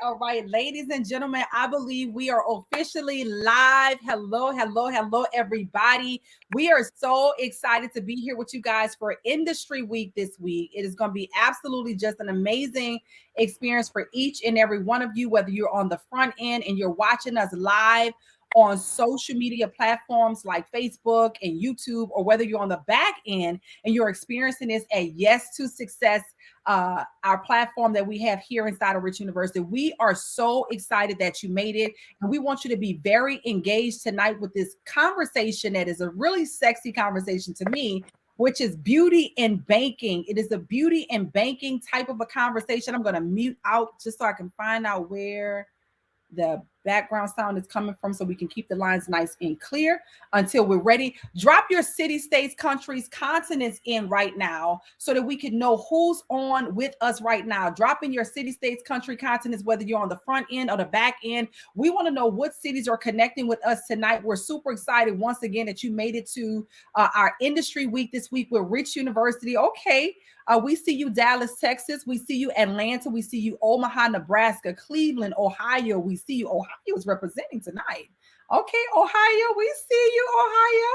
All right, ladies and gentlemen, I believe we are officially live. Hello, everybody. We are so excited to be here with you guys for Industry Week this week. It is going to be absolutely just an amazing experience for each and every one of you, whether you're on the front end and you're watching us live on social media platforms like Facebook and YouTube, or whether you're on the back end and you're experiencing this at Yes to Success, our platform that we have here inside of Rich University. We are so excited that you made it, and we want you to be very engaged tonight with this conversation that is a really sexy conversation to me, which is beauty and banking. It is a beauty and banking type of a conversation. I'm going to mute out just so I can find out where the background sound is coming from so we can keep the lines nice and clear until we're ready. Drop your city, states, countries, continents in right now so that we can know who's on with us right now. Drop in your city, states, country, continents, whether you're on the front end or the back end. We want to know what cities are connecting with us tonight. We're super excited once again that you made it to our Industry Week this week with Rich University. Okay. We see you, Dallas, Texas. We see you, Atlanta. We see you, Omaha, Nebraska, Cleveland, Ohio. We see you. Ohio is representing tonight. Okay, Ohio. We see you, Ohio.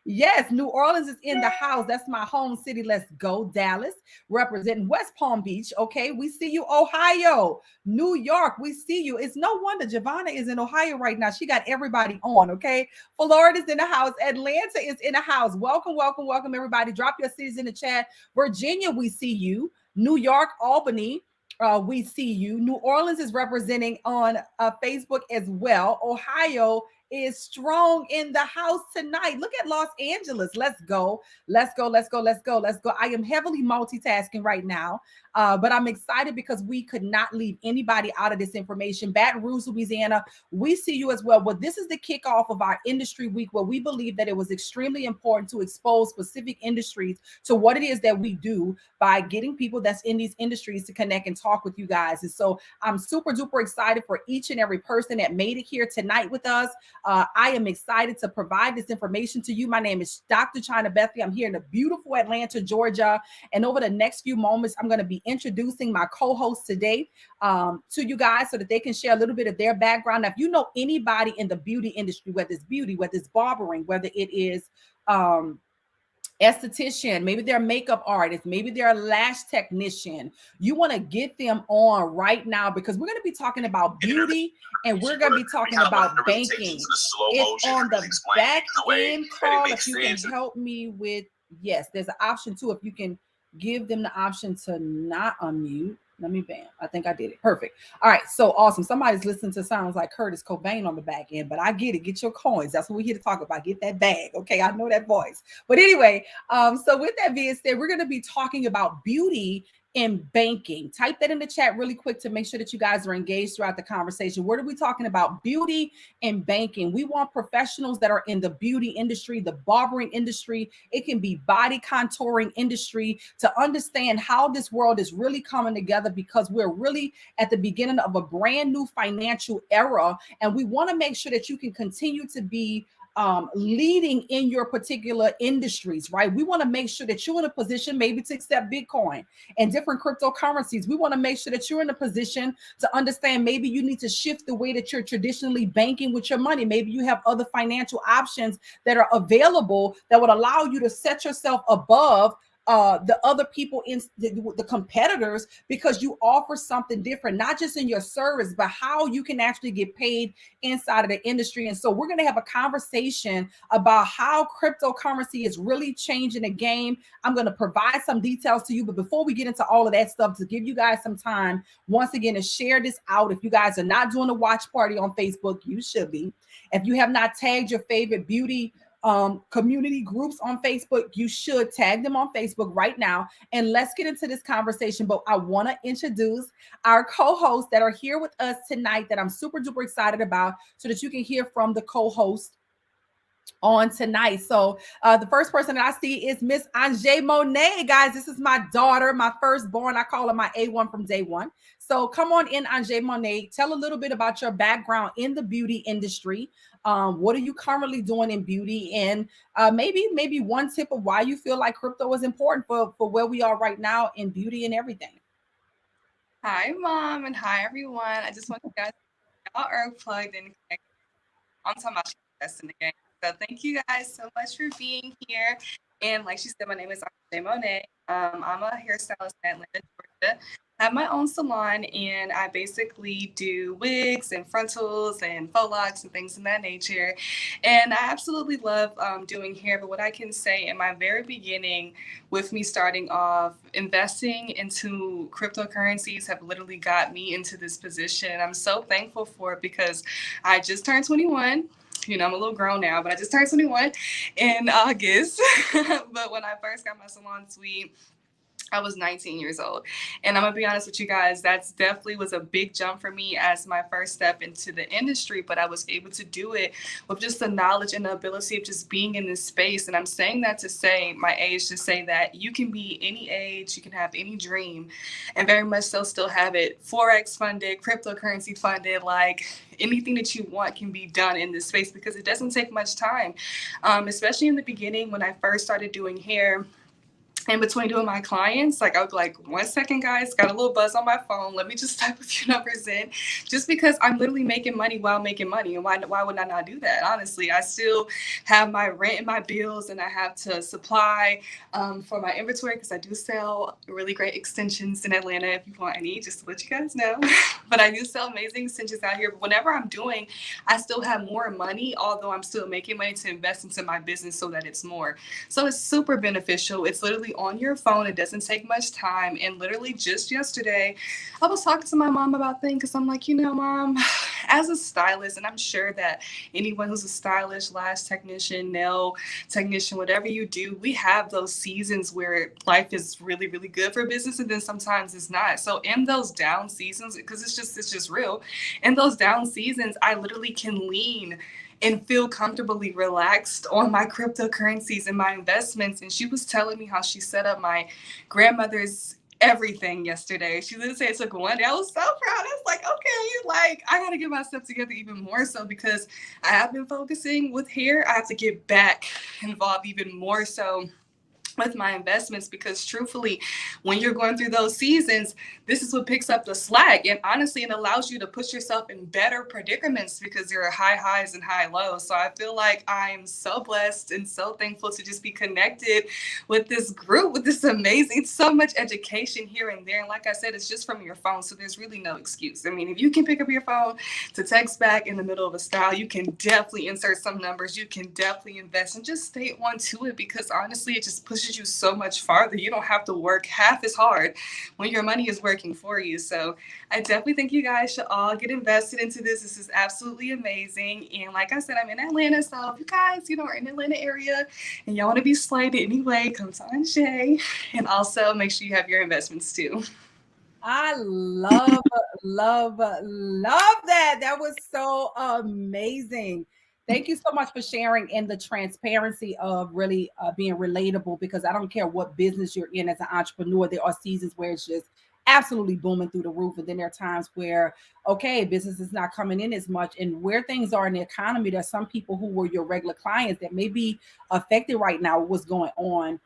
Yes, New Orleans is in the house. That's my home city. Let's go, Dallas, representing West Palm Beach. Okay, we see you, Ohio. New York, we see you. It's no wonder Giovanna is in Ohio right now. She got everybody on. Okay, Florida's in the house. Atlanta is in the house. Welcome, everybody. Drop your cities in the chat. Virginia, we see you. New York, Albany, we see you. New Orleans is representing on Facebook as well. Ohio is strong in the house tonight. Look at Los Angeles. Let's go. I am heavily multitasking right now, but I'm excited because we could not leave anybody out of this information. Baton Rouge, Louisiana, we see you as well. Well, this is the kickoff of our Industry Week, where we believe that it was extremely important to expose specific industries to what it is that we do by getting people that's in these industries to connect and talk with you guys. And so I'm super duper excited for each and every person that made it here tonight with us. I am excited to provide this information to you. My name is Dr. China Bethy. I'm here in the beautiful Atlanta, Georgia. And over the next few moments, I'm going to be introducing my co-host today to you guys so that they can share a little bit of their background. Now, if you know anybody in the beauty industry, whether it's beauty, whether it's barbering, whether it is esthetician, maybe they're a makeup artist, maybe they're a lash technician, you want to get them on right now, because we're going to be talking about beauty and we're going to be talking about banking. It's on the back end call. If you can help me with, yes, there's an option too. If you can give them the option to not unmute. Let me bam. I think I did it. Perfect. All right. So awesome. Somebody's listening to sounds like Curtis Cobain on the back end, but I get it. Get your coins. That's what we're here to talk about. Get that bag. Okay. I know that voice. But anyway, so with that being said, we're going to be talking about beauty in banking. Type that in the chat really quick to make sure that you guys are engaged throughout the conversation. What are we talking about? Beauty and banking. We want professionals that are in the beauty industry, the barbering industry. It can be body contouring industry, to understand how this world is really coming together, because we're really at the beginning of a brand new financial era. And we want to make sure that you can continue to be leading in your particular industries, right? We want to make sure that you're in a position maybe to accept Bitcoin and different cryptocurrencies. We want to make sure that you're in a position to understand maybe you need to shift the way that you're traditionally banking with your money. Maybe you have other financial options that are available that would allow you to set yourself above the other people in the competitors, because you offer something different, not just in your service, but how you can actually get paid inside of the industry. And so we're going to have a conversation about how cryptocurrency is really changing the game. I'm going to provide some details to you, but before we get into all of that stuff, to give you guys some time once again to share this out. If you guys are not doing a watch party on Facebook, you should be. If you have not tagged your favorite beauty community groups on Facebook, you should tag them on Facebook right now. And let's get into this conversation. But I want to introduce our co-hosts that are here with us tonight that I'm super duper excited about, so that you can hear from the co-host on tonight. So the first person that I see is Miss Anjay Monet. Guys, this is my daughter, my firstborn. I call her my A1 from day one. So come on in, Anjay Monet. Tell a little bit about your background in the beauty industry. What are you currently doing in beauty? And maybe one tip of why you feel like crypto is important for where we are right now in beauty and everything. Hi, Mom, and hi, everyone. I just want you guys, y'all are plugged in. I'm talking about best in the game. So thank you guys so much for being here. And like she said, my name is Jay Monet. I'm a hairstylist in Atlanta, Georgia. I have my own salon, and I basically do wigs and frontals and faux locks and things of that nature. And I absolutely love doing hair. But what I can say in my very beginning, with me starting off, investing into cryptocurrencies have literally got me into this position. And I'm so thankful for it because I just turned 21. You know, I'm a little grown now, but I just turned 21 in August. But when I first got my salon suite, I was 19 years old. And I'm going to be honest with you guys, that's definitely was a big jump for me as my first step into the industry, but I was able to do it with just the knowledge and the ability of just being in this space. And I'm saying that to say my age, to say that you can be any age, you can have any dream, and very much so still have it Forex funded, cryptocurrency funded, like anything that you want can be done in this space because it doesn't take much time. Especially in the beginning when I first started doing hair, in between doing my clients, like I would be like, 1 second, guys, got a little buzz on my phone. Let me just type a few numbers in, just because I'm literally making money while making money. And why would I not do that? Honestly, I still have my rent and my bills, and I have to supply for my inventory because I do sell really great extensions in Atlanta. If you want any, just to let you guys know. But I do sell amazing extensions out here. But whenever I'm doing, I still have more money, although I'm still making money to invest into my business so that it's more. So it's super beneficial. It's literally on your phone. It doesn't take much time. And literally just yesterday, I was talking to my mom about things because I'm like, Mom, as a stylist, and I'm sure that anyone who's a stylist, lash technician, nail technician, whatever you do, we have those seasons where life is really, really good for business, and then sometimes it's not. So in those down seasons, because it's just real, in those down seasons, I literally can lean and feel comfortably relaxed on my cryptocurrencies and my investments. And she was telling me how she set up my grandmother's everything yesterday. She literally said it took one day. I was so proud. I was like, okay, like I gotta get myself together even more so because I have been focusing with hair. I have to get back involved even more so with my investments because truthfully, when you're going through those seasons, this is what picks up the slack. And honestly, it allows you to put yourself in better predicaments because there are high highs and high lows. So I feel like I'm so blessed and so thankful to just be connected with this group, with this amazing, so much education here and there. And like I said, it's just from your phone. So there's really no excuse. I mean, if you can pick up your phone to text back in the middle of a style, you can definitely insert some numbers. You can definitely invest and just stay on to it because honestly, it just pushes you so much farther. You don't have to work half as hard when your money is working for you. So I definitely think you guys should all get invested into this. This is absolutely amazing. And like I said, I'm in Atlanta. So if you guys, are in the Atlanta area and y'all want to be slayed anyway, come to Anjay. And also make sure you have your investments too. I love, love that. That was so amazing. Thank you so much for sharing and the transparency of really being relatable because I don't care what business you're in as an entrepreneur, there are seasons where it's just absolutely booming through the roof. And then there are times where, okay, business is not coming in as much. And where things are in the economy, there's some people who were your regular clients that may be affected right now with what's going on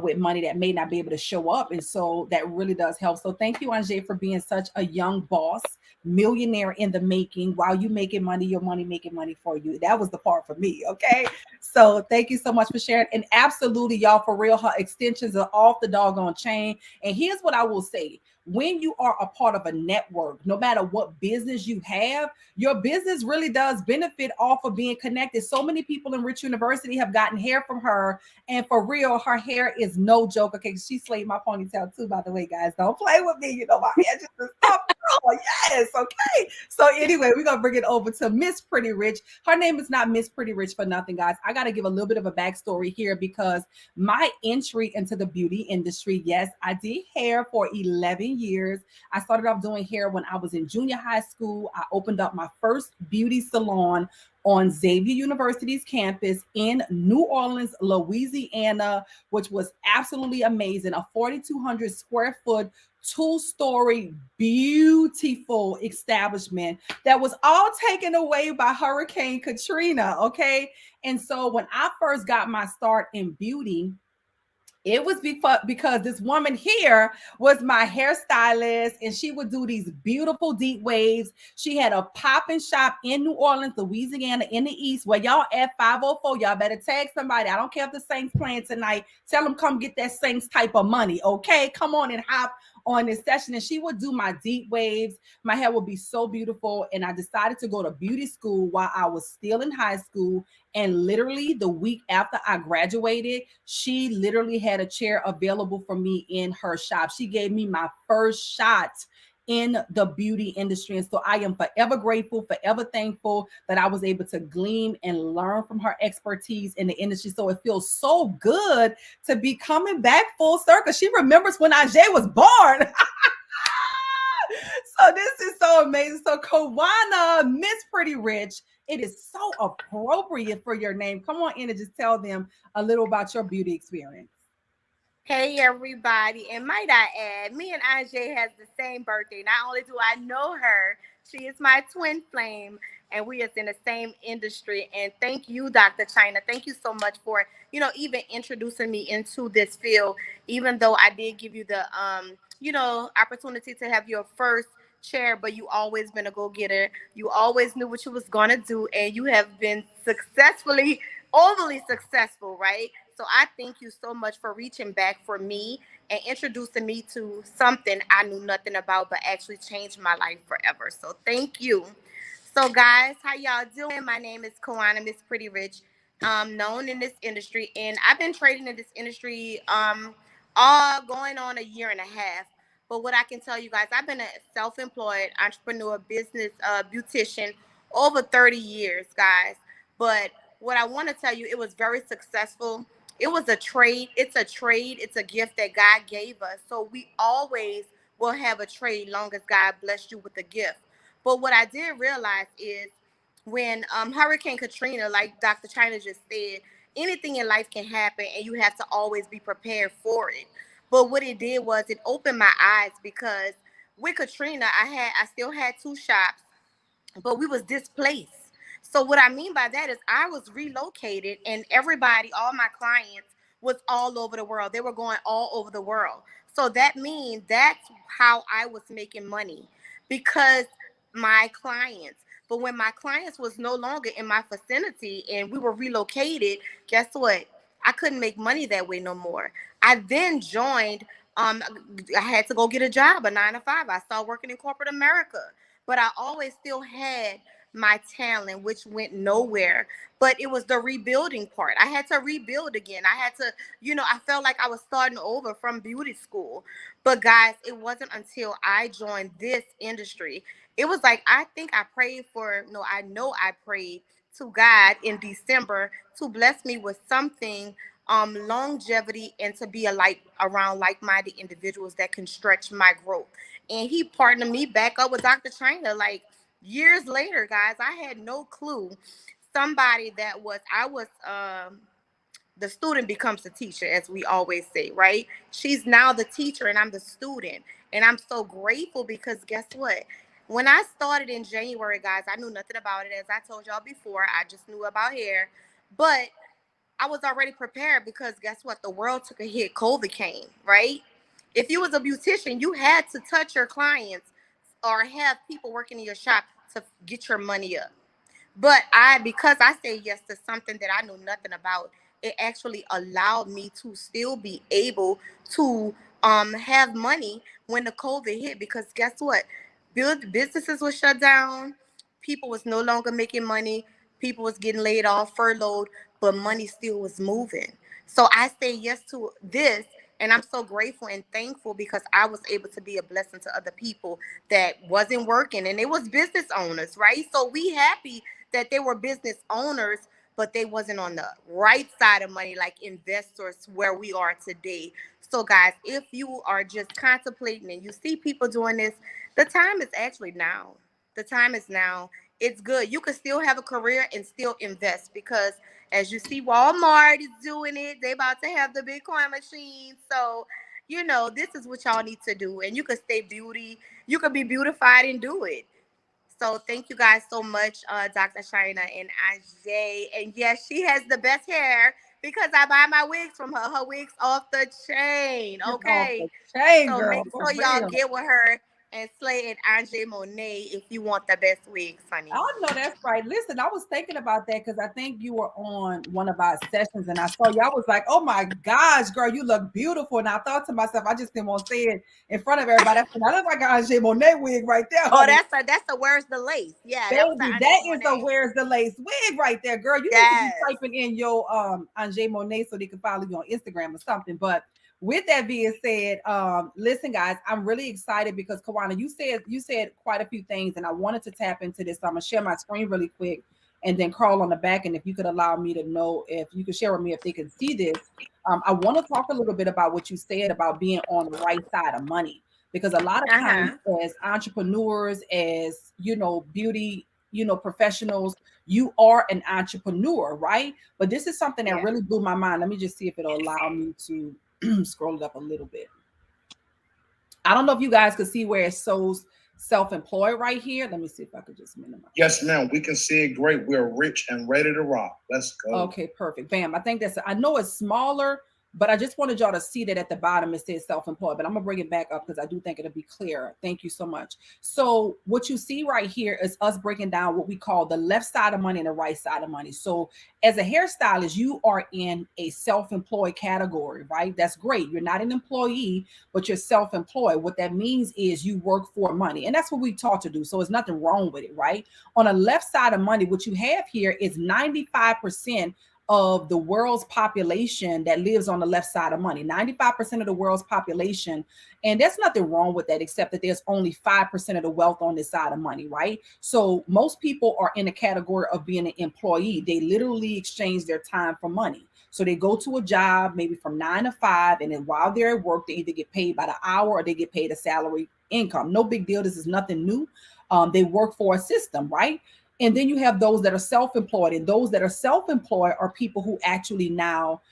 with money that may not be able to show up. And so that really does help. So thank you, Anjay, for being such a young boss, millionaire in the making. While you making money, your money making money for you. That was the part for me. Okay. So thank you so much for sharing. And absolutely, y'all, for real, her extensions are off the doggone chain. And here's what I will say. When you are a part of a network, no matter what business you have, your business really does benefit off of being connected. So many people in Rich University have gotten hair from her, and for real, her hair is no joke. Okay, she slayed my ponytail too, by the way, guys. Don't play with me. My hair just is top girl. Yes, okay. So anyway, we're gonna bring it over to Miss Pretty Rich. Her name is not Miss Pretty Rich for nothing, guys. I gotta give a little bit of a backstory here because my entry into the beauty industry, yes, I did hair for 11 years. I started off doing hair when I was in junior high school. I opened up my first beauty salon on Xavier University's campus in New Orleans, Louisiana, which was absolutely amazing. A 4,200 square foot, two-story, beautiful establishment that was all taken away by Hurricane Katrina. Okay. And so when I first got my start in beauty, It was because this woman here was my hairstylist, and she would do these beautiful deep waves. She had a pop-in shop in New Orleans, Louisiana, in the East. Where y'all at 504, y'all better tag somebody. I don't care if the Saints playing tonight. Tell them come get that Saints type of money, okay? Come on and hop on this session. And she would do my deep waves. My hair would be so beautiful. And I decided to go to beauty school while I was still in high school. And literally the week after I graduated, she literally had a chair available for me in her shop. She gave me my first shot in the beauty industry. And so I am forever grateful, forever thankful that I was able to glean and learn from her expertise in the industry. So it feels so good to be coming back full circle. She remembers when Ajay was born. So this is so amazing. So Kawana, Miss Pretty Rich, it is so appropriate for your name. Come on in and just tell them a little about your beauty experience. Hey everybody, and might I add, me and Ajay has the same birthday. Not only do I know her, she is my twin flame, and we is in the same industry. And thank you, Dr. China. Thank you so much for, even introducing me into this field, even though I did give you the opportunity to have your first chair, but you always been a go-getter. You always knew what you was gonna do, and you have been overly successful, right? So I thank you so much for reaching back for me and introducing me to something I knew nothing about, but actually changed my life forever. So thank you. So guys, how y'all doing? My name is Kawana, Miss Pretty Rich, known in this industry, and I've been trading in this industry all going on a year and a half. But what I can tell you guys, I've been a self-employed entrepreneur, business beautician over 30 years, guys. But what I want to tell you, it was very successful. It was a trade. It's a trade. It's a gift that God gave us. So we always will have a trade long as God blessed you with a gift. But what I did realize is when Hurricane Katrina, like Dr. China just said, anything in life can happen and you have to always be prepared for it. But what it did was it opened my eyes because with Katrina, I still had two shops, but we was displaced. So what I mean by that is I was relocated and everybody, all my clients was all over the world. They were going all over the world. So that means that's how I was making money because my clients. But when my clients was no longer in my vicinity and we were relocated, guess what? I couldn't make money that way no more. I then joined I had to go get a job, a 9 to 5. I started working in corporate America, but I always still had my talent, which went nowhere. But it was the rebuilding part. I had to rebuild again. I had to, I felt like I was starting over from beauty school. But guys, it wasn't until I joined this industry. It was like, I think I prayed for, no, I know I prayed to God in December to bless me with something longevity and to be around like-minded individuals that can stretch my growth. And he partnered me back up with Dr. China like years later, guys. I had no clue. Somebody that was I was the student becomes the teacher, as we always say, right? She's now the teacher and I'm the student. And I'm so grateful because guess what? When I started in January, guys, I knew nothing about it. As I told y'all before, I just knew about hair. But I was already prepared because guess what? The world took a hit. COVID came, right? If you was a beautician, you had to touch your clients or have people working in your shop to get your money up. But because I said yes to something that I knew nothing about, it actually allowed me to still be able to have money when the COVID hit. Because guess what? Businesses were shut down. People was no longer making money. People was getting laid off, furloughed, but money still was moving. So I say yes to this, and I'm so grateful and thankful because I was able to be a blessing to other people that wasn't working, and they was business owners, right? So we happy that they were business owners, but they wasn't on the right side of money like investors where we are today. So guys, if you are just contemplating and you see people doing this, the time is actually now. The time is now. It's good. You can still have a career and still invest because as you see, Walmart is doing it. They about to have the Bitcoin machine. So, this is what y'all need to do. And you can stay beauty. You can be beautified and do it. So thank you guys so much, Dr. China and Ajay. And yes, she has the best hair because I buy my wigs from her. Her wigs off the chain. Okay. Hey, So girl, make for sure y'all real. get with her and slay at Ange Monet if you want the best wigs, honey. I know that's right. Listen, I was thinking about that because I think you were on one of our sessions and I saw y'all was like, oh my gosh, girl, you look beautiful. And I thought to myself, I just didn't want to say it in front of everybody. I said, I look like an Ange Monet wig right there, Oh, honey. that's a where's the lace? Yeah, that was the Baby, Ange that is the Monet. where's the lace wig right there, girl. You need to be Yes. typing in your Ange Monet so they can follow you on Instagram or something. But with that being said, listen, guys, I'm really excited because Kawana, you said quite a few things, and I wanted to tap into this. So I'm gonna share my screen really quick, and then Carl on the back. And if you could allow me to know if you could share with me if they can see this, I want to talk a little bit about what you said about being on the right side of money. Because a lot of times as entrepreneurs, as beauty, professionals, you are an entrepreneur, right? But this is something that really blew my mind. Let me just see if it'll allow me to scroll it up a little bit. I don't know if you guys could see where it shows self-employed right here. Let me see if I could just minimize. Yes, ma'am. We can see it great. We're rich and ready to rock. Let's go. Okay, perfect. Bam. I think I know it's smaller, but I just wanted y'all to see that at the bottom it says self-employed, but I'm gonna bring it back up because I do think it'll be clearer. Thank you so much. So what you see right here is us breaking down what we call the left side of money and the right side of money. So as a hairstylist, you are in a self-employed category, right? That's great. You're not an employee, but you're self-employed. What that means is you work for money, and that's what we taught to do. So there's nothing wrong with it, right? On the left side of money, what you have here is 95% of the world's population that lives on the left side of money. 95% of the world's population, and there's nothing wrong with that, except that there's only 5% of the wealth on this side of money, right? So most people are in a category of being an employee. They literally exchange their time for money. So they go to a job maybe from 9 to 5, and then while they're at work, they either get paid by the hour or they get paid a salary income. No big deal. This is nothing new. They work for a system, right? And then you have those that are self-employed, and those that are self-employed are people who actually now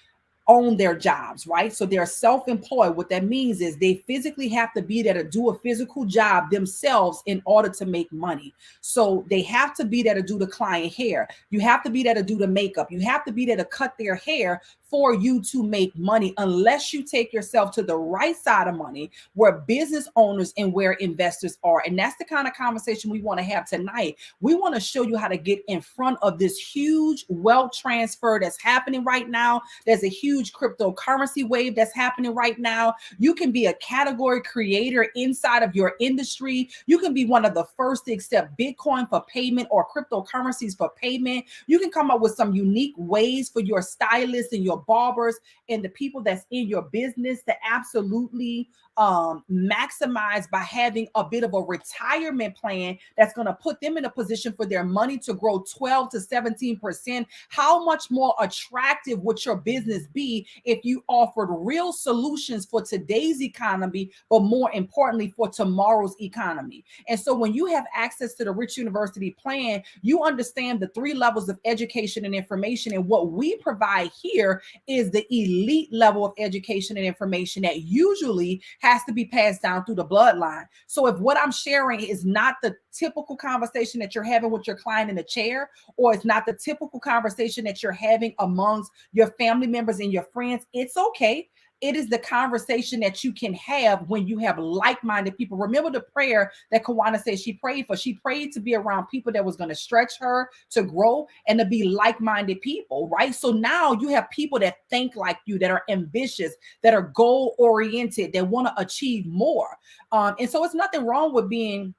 own their jobs, right? So they're self-employed. What that means is they physically have to be there to do a physical job themselves in order to make money. So they have to be there to do the client hair. You have to be there to do the makeup. You have to be there to cut their hair for you to make money, unless you take yourself to the right side of money where business owners and where investors are. And that's the kind of conversation we want to have tonight. We want to show you how to get in front of this huge wealth transfer that's happening right now. There's a huge cryptocurrency wave that's happening right now. You can be a category creator inside of your industry. You can be one of the first to accept Bitcoin for payment or cryptocurrencies for payment. You can come up with some unique ways for your stylists and your barbers and the people that's in your business to absolutely maximize by having a bit of a retirement plan that's going to put them in a position for their money to grow 12 to 17%. How much more attractive would your business be if you offered real solutions for today's economy, but more importantly for tomorrow's economy? And so when you have access to the Rich University plan, you understand the 3 levels of education and information. And what we provide here is the elite level of education and information that usually has to be passed down through the bloodline. So if what I'm sharing is not the typical conversation that you're having with your client in the chair, or it's not the typical conversation that you're having amongst your family members and your friends, it's okay. It is the conversation that you can have when you have like-minded people. Remember the prayer that Kawana said she prayed for. She prayed to be around people that was going to stretch her to grow and to be like-minded people, right? So now you have people that think like you, that are ambitious, that are goal-oriented, that want to achieve more. And so it's nothing wrong with being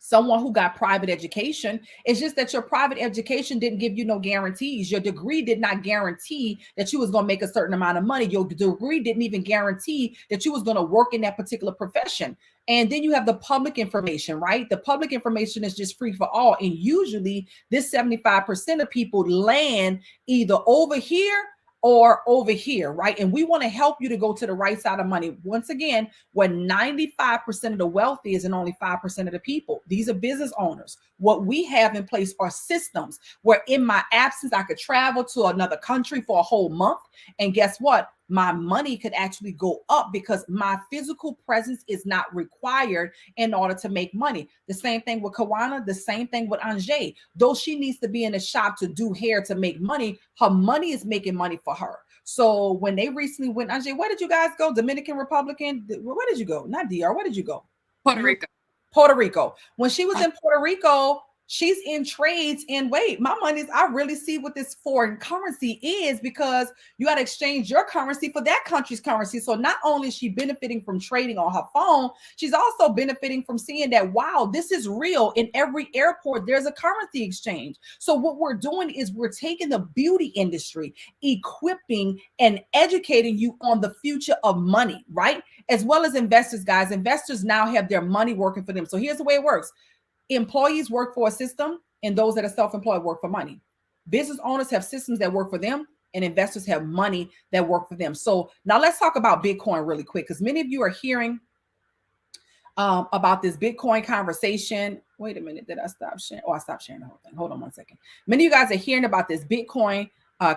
someone who got private education. It's just that your private education didn't give you no guarantees. Your degree did not guarantee that you was going to make a certain amount of money. Your degree didn't even guarantee that you was going to work in that particular profession. And then you have the public information, right? The public information is just free for all. And usually this 75% of people land either over here or over here, right? And we want to help you to go to the right side of money. Once again, where 95% of the wealth is and only 5% of the people. These are business owners. What we have in place are systems where in my absence, I could travel to another country for a whole month. And guess what? my money could actually go up because my physical presence is not required in order to make money. The same thing with Kawana, the same thing with Anjay. Though she needs to be in a shop to do hair to make money, her money is making money for her. So when they recently went, Anjay, where did you guys go? Dominican Republican? Where did you go? Not DR. Where did you go? Puerto Rico. Puerto Rico. When she was in Puerto Rico, she's in trades. And wait, my money is, I really see what this foreign currency is, because you got to exchange your currency for that country's currency. So not only is she benefiting from trading on her phone, she's also benefiting from seeing that, wow, this is real. In every airport, there's a currency exchange. So what we're doing is we're taking the beauty industry, equipping and educating you on the future of money, right? As well as investors, guys. Investors now have their money working for them. So here's the way it works. Employees work for a system, and those that are self-employed work for money. Business owners have systems that work for them, and investors have money that work for them. So now let's talk about Bitcoin really quick, because many of you are hearing about this Bitcoin conversation. Wait a minute, did I stop sharing? Oh, I stopped sharing the whole thing. Hold on one second. Many of you guys are hearing about this Bitcoin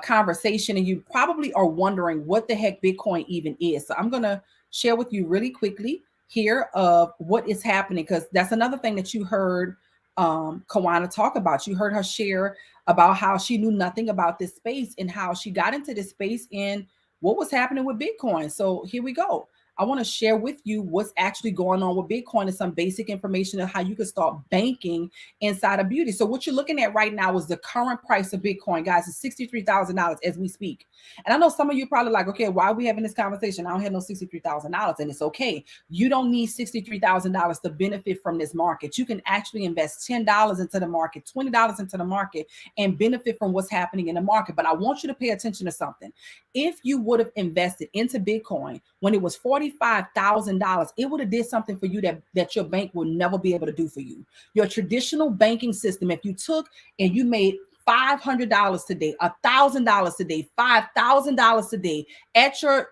conversation, and you probably are wondering what the heck Bitcoin even is. So I'm going to share with you really quickly here of what is happening, because that's another thing that you heard Kawana talk about. You heard her share about how she knew nothing about this space and how she got into this space and what was happening with Bitcoin. So here we go. I want to share with you what's actually going on with Bitcoin and some basic information of how you can start banking inside of beauty. So what you're looking at right now is the current price of Bitcoin, guys. It's $63,000 as we speak. And I know some of you probably like, okay, why are we having this conversation? I don't have no $63,000, and it's okay. You don't need $63,000 to benefit from this market. You can actually invest $10 into the market, $20 into the market, and benefit from what's happening in the market. But I want you to pay attention to something. If you would have invested into Bitcoin when it was $45,000, it would have did something for you that your bank will never be able to do for you. Your traditional banking system, if you took and you made $500 today, $1,000 today, $5,000 today at your,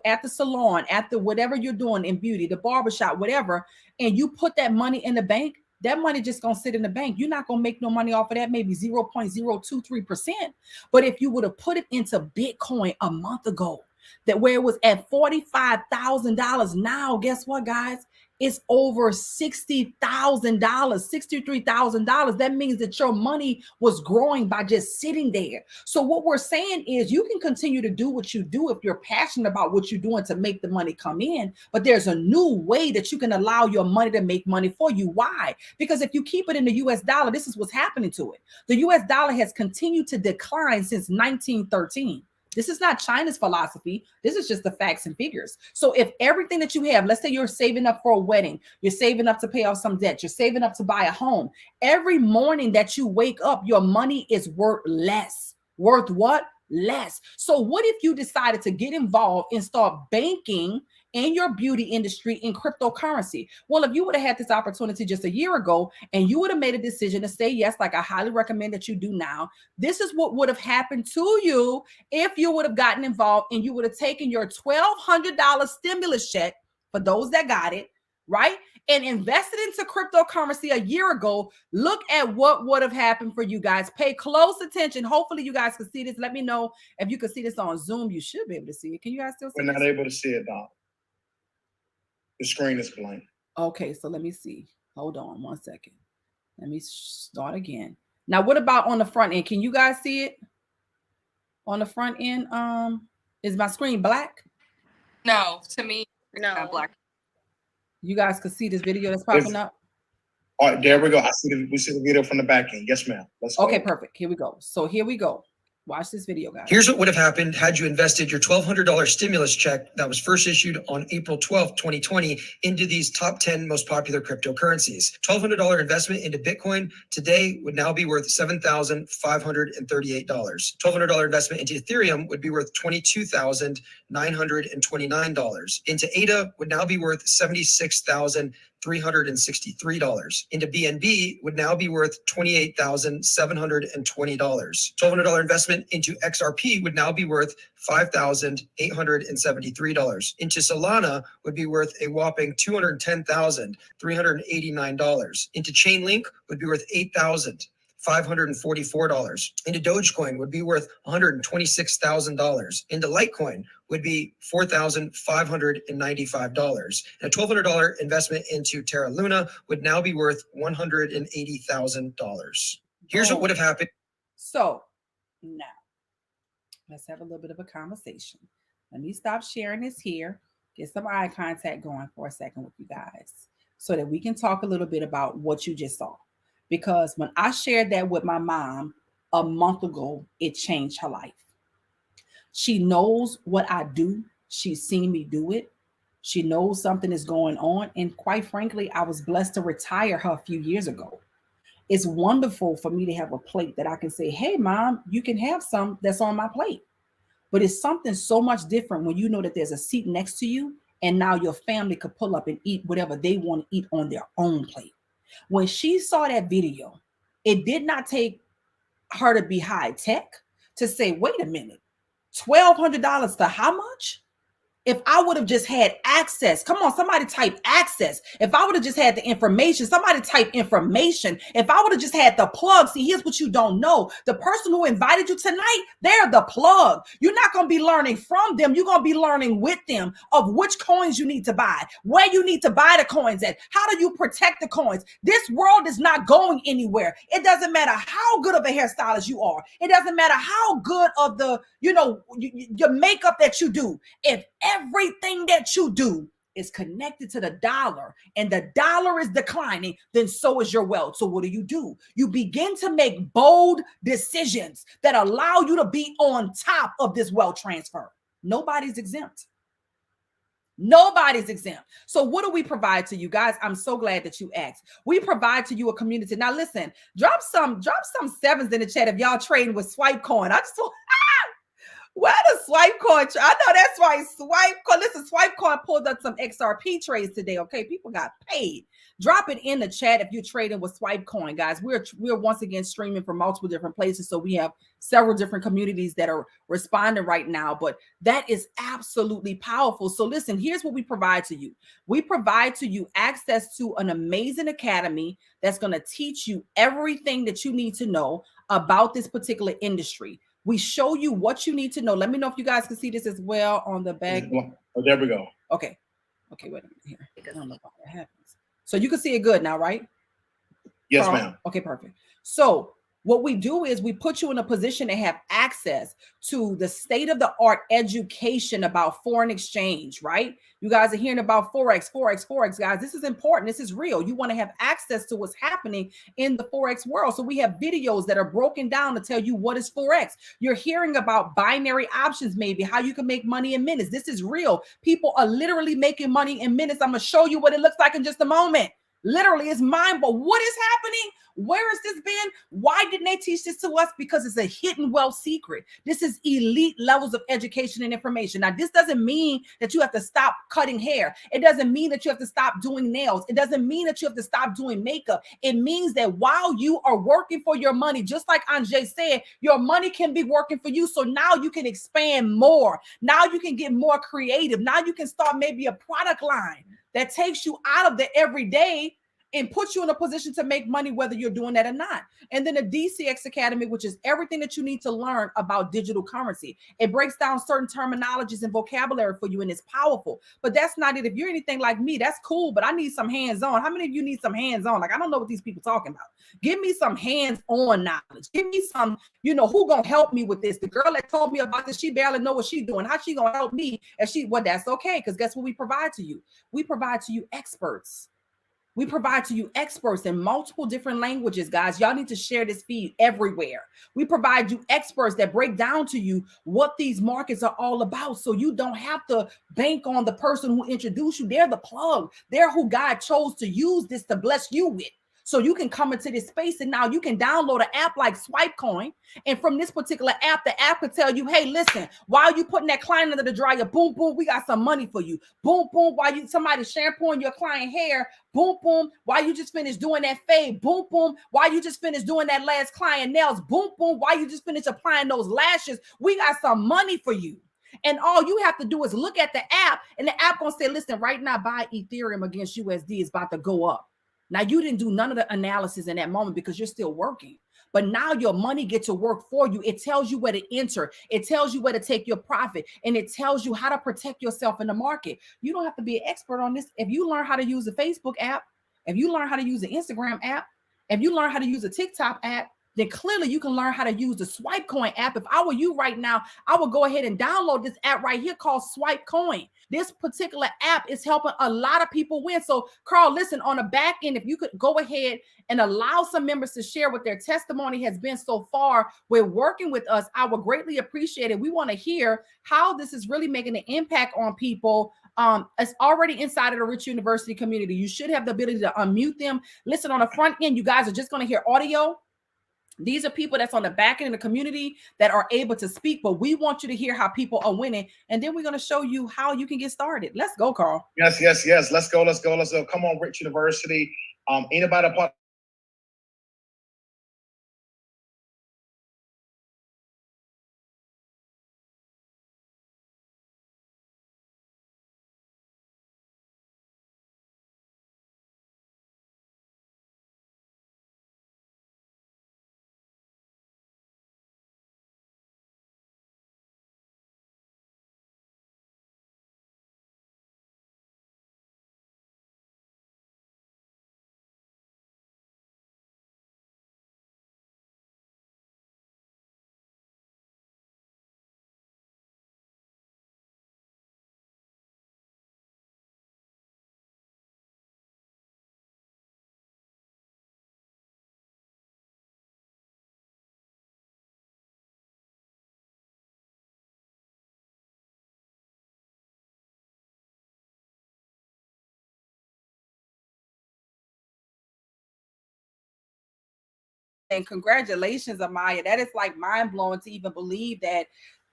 at the salon, at the whatever you're doing in beauty, the barbershop, whatever, and you put that money in the bank, that money just gonna sit in the bank. You're not gonna make no money off of that, maybe 0.023%. But if you would have put it into Bitcoin a month ago, that where it was at $45,000, now guess what, guys? It's over $60,000, $63,000. That means that your money was growing by just sitting there. So what we're saying is you can continue to do what you do if you're passionate about what you're doing to make the money come in, but there's a new way that you can allow your money to make money for you. Why? Because if you keep it in the US dollar, this is what's happening to it. The US dollar has continued to decline since 1913. This is not China's philosophy. This is just the facts and figures. So if everything that you have, let's say you're saving up for a wedding, you're saving up to pay off some debt, you're saving up to buy a home. Every morning that you wake up, your money is worth less. Worth what? Less. So what if you decided to get involved and start banking in your beauty industry in cryptocurrency? Well, if you would have had this opportunity just a year ago and you would have made a decision to say yes, like I highly recommend that you do now, this is what would have happened to you if you would have gotten involved and you would have taken your $1,200 stimulus check, for those that got it, right, and invested into cryptocurrency a year ago. Look at what would have happened for you guys. Pay close attention. Hopefully you guys can see this. Let me know if you can see this on Zoom. You should be able to see it. Can you guys still see it? We're not able to see it, Doc. The screen is blank. Okay, so let me see. Hold on one second. Let me start again. Now, what about on the front end? Can you guys see it? On the front end, is my screen black? No, to me, it's No. not black. You guys can see this video that's popping up? All right, there we go. We see the video from the back end. Yes, ma'am. Let's go. Okay, perfect. Here we go. So here we go. Watch this video, guys. Here's what would have happened had you invested your $1,200 stimulus check that was first issued on April 12th, 2020 into these top 10 most popular cryptocurrencies. $1,200 investment into Bitcoin today would now be worth $7,538. $1,200 investment into Ethereum would be worth $22,929. Into ADA would now be worth $76,363. Into BNB would now be worth $28,720. $1,200 investment into XRP would now be worth $5,873. Into Solana would be worth a whopping $210,389. Into Chainlink would be worth $8,500. $544. Into Dogecoin would be worth $126,000. Into Litecoin would be $4,595. And a $1,200 investment into Terra Luna would now be worth $180,000. Here's what would have happened. So now let's have a little bit of a conversation. Let me stop sharing this here, get some eye contact going for a second with you guys so that we can talk a little bit about what you just saw. Because when I shared that with my mom a month ago, it changed her life. She knows what I do. She's seen me do it. She knows something is going on. And quite frankly, I was blessed to retire her a few years ago. It's wonderful for me to have a plate that I can say, hey, Mom, you can have some that's on my plate. But it's something so much different when you know that there's a seat next to you and now your family could pull up and eat whatever they want to eat on their own plate. When she saw that video, it did not take her to be high tech to say, wait a minute, $1,200 for how much? If I would have just had access, come on, somebody type access. If I would have just had the information, somebody type information. If I would have just had the plug, see, here's what you don't know. The person who invited you tonight, they're the plug. You're not going to be learning from them. You're going to be learning with them of which coins you need to buy, where you need to buy the coins at. How do you protect the coins? This world is not going anywhere. It doesn't matter how good of a hairstylist you are. It doesn't matter how good of the, your makeup that you do. If everything that you do is connected to the dollar and the dollar is declining, then so is your wealth. So what do? You begin to make bold decisions that allow you to be on top of this wealth transfer. Nobody's exempt. Nobody's exempt. So what do we provide to you guys? I'm so glad that you asked. We provide to you a community. Now listen, drop some sevens in the chat if y'all trading with Swipecoin. I just want where the Swipecoin? I know that's right. Swipecoin. Listen, Swipecoin pulled up some XRP trades today. Okay, people got paid. Drop it in the chat if you're trading with Swipecoin, guys. We're once again streaming from multiple different places, so we have several different communities that are responding right now. But that is absolutely powerful. So listen, here's what we provide to you. We provide to you access to an amazing academy that's going to teach you everything that you need to know about this particular industry. We show you what you need to know. Let me know if you guys can see this as well on the back. Oh, there we go. Okay, wait a minute here. I don't know why that happens. So you can see it good now, right? Yes, Carl? ma'am. Okay, perfect. So what we do is we put you in a position to have access to the state-of-the-art education about foreign exchange, right? You guys are hearing about Forex, guys. This is important. This is real. You want to have access to what's happening in the Forex world. So we have videos that are broken down to tell you what is Forex. You're hearing about binary options, maybe how you can make money in minutes. This is real. People are literally making money in minutes. I'm going to show you what it looks like in just a moment. Literally, it's mind-blowing. What is happening? Where has this been? Why didn't they teach this to us? Because it's a hidden wealth secret. This is elite levels of education and information. Now, this doesn't mean that you have to stop cutting hair. It doesn't mean that you have to stop doing nails. It doesn't mean that you have to stop doing makeup. It means that while you are working for your money, just like Anjay said, your money can be working for you. So now you can expand more. Now you can get more creative. Now you can start maybe a product line that takes you out of the everyday and puts you in a position to make money, whether you're doing that or not. And then the DCX Academy, which is everything that you need to learn about digital currency. It breaks down certain terminologies and vocabulary for you, and it's powerful. But that's not it. If you're anything like me, that's cool, but I need some hands-on. How many of you need some hands-on? Like, I don't know what these people talking about. Give me some hands-on knowledge. Give me some, who gonna help me with this? The girl that told me about this, she barely know what she's doing. How she gonna help me? Well, that's okay, because guess what we provide to you? We provide to you experts. We provide to you experts in multiple different languages, guys. Y'all need to share this feed everywhere. We provide you experts that break down to you what these markets are all about, so you don't have to bank on the person who introduced you. They're the plug. They're who God chose to use this to bless you with. So you can come into this space, and now you can download an app like Swipecoin. And from this particular app, the app could tell you, hey, listen, while you putting that client under the dryer, boom, boom, we got some money for you. Boom, boom, while somebody shampooing your client hair, boom, boom, while you just finished doing that fade, boom, boom, while you just finished doing that last client nails, boom, boom, while you just finished applying those lashes, we got some money for you. And all you have to do is look at the app, and the app gonna say, listen, right now, buy Ethereum against USD is about to go up. Now, you didn't do none of the analysis in that moment because you're still working. but now your money gets to work for you. It tells you where to enter. It tells you where to take your profit, and it tells you how to protect yourself in the market. You don't have to be an expert on this. If you learn how to use a Facebook app, if you learn how to use an Instagram app, if you learn how to use a TikTok app, then clearly you can learn how to use the Swipe Coin app. If I were you right now, I would go ahead and download this app right here called Swipe Coin. This particular app is helping a lot of people win. So, Carl, listen, on the back end, if you could go ahead and allow some members to share what their testimony has been so far with working with us, I would greatly appreciate it. We want to hear how this is really making an impact on people. It's already inside of the Rich University community. You should have the ability to unmute them. Listen, on the front end, you guys are just going to hear audio. These are people that's on the back end of the community that are able to speak, but we want you to hear how people are winning. And then we're going to show you how you can get started. Let's go, Carl. Yes. Let's go. Come on, Rich University. Anybody part? And congratulations, Amaya. That is like mind blowing to even believe that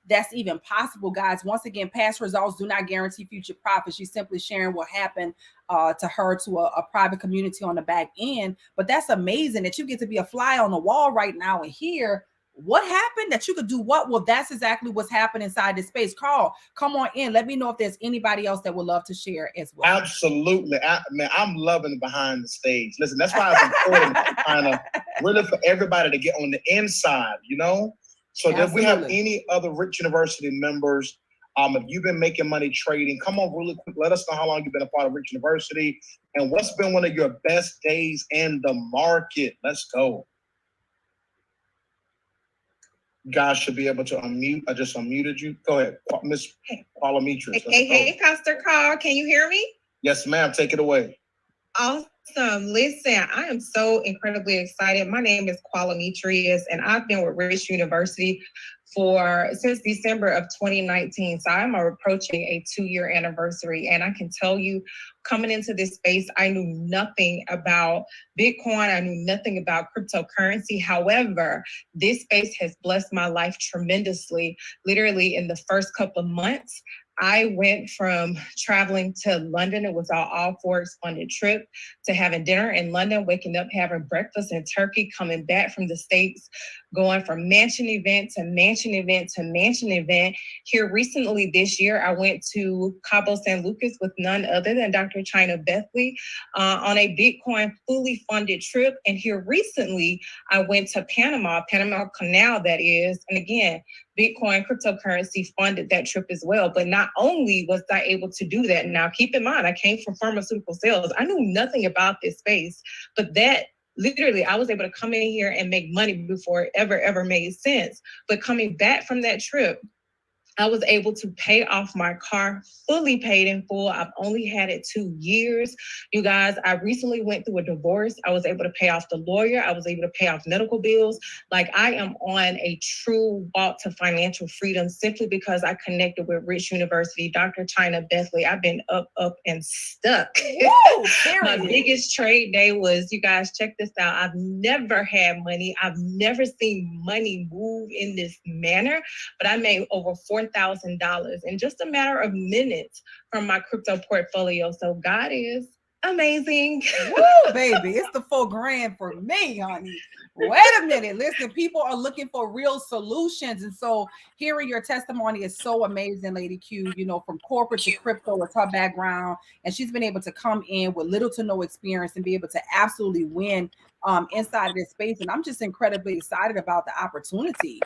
that's even possible, guys. Once again, past results do not guarantee future profits. She's simply sharing what happened to her, to a private community on the back end. But that's amazing that you get to be a fly on the wall right now and hear what happened, that you could do what? Well, that's exactly what's happening inside this space. Carl, come on in. Let me know if there's anybody else that would love to share as well. Absolutely. I'm loving behind the stage. Listen, that's why it's important kind of really for everybody to get on the inside, you know? So if we have any other Rich University members, if you've been making money trading, come on really quick. Let us know how long you've been a part of Rich University and what's been one of your best days in the market. Let's go. You guys should be able to unmute. I just unmuted you. Go ahead, Miss Paula Mitris. Hey, Pastor Carl, can you hear me? Yes, ma'am. Take it away. Awesome. Listen, I am so incredibly excited. My name is Paula Mitris, and I've been with Rich University since December of 2019. So I'm approaching a 2-year anniversary. And I can tell you, coming into this space, I knew nothing about Bitcoin. I knew nothing about cryptocurrency. However, this space has blessed my life tremendously. Literally in the first couple of months, I went from traveling to London. It was an all Forex funded trip, to having dinner in London, waking up, having breakfast in Turkey, coming back from the States, going from mansion event to mansion event to mansion event. Here recently this year, I went to Cabo San Lucas with none other than Dr. China Bethley on a Bitcoin fully funded trip. And here recently, I went to Panama Canal, that is. And again, Bitcoin cryptocurrency funded that trip as well. But not only was I able to do that, now keep in mind, I came from pharmaceutical sales. I knew nothing about this space, but that literally I was able to come in here and make money before it ever made sense. But coming back from that trip, I was able to pay off my car, fully paid in full. I've only had it 2 years. You guys, I recently went through a divorce. I was able to pay off the lawyer. I was able to pay off medical bills. Like, I am on a true walk to financial freedom simply because I connected with Rich University, Dr. China Bethley. I've been up and stuck. Woo, my biggest trade day was, you guys, check this out. I've never had money. I've never seen money move in this manner, but I made over $4,000 in just a matter of minutes from my crypto portfolio. So God is amazing. Woo, baby. It's the $4,000 for me, honey. Wait a minute. Listen, people are looking for real solutions. And so hearing your testimony is so amazing, Lady Q, you know, from corporate to crypto with her background. And she's been able to come in with little to no experience and be able to absolutely win inside of this space. And I'm just incredibly excited about the opportunity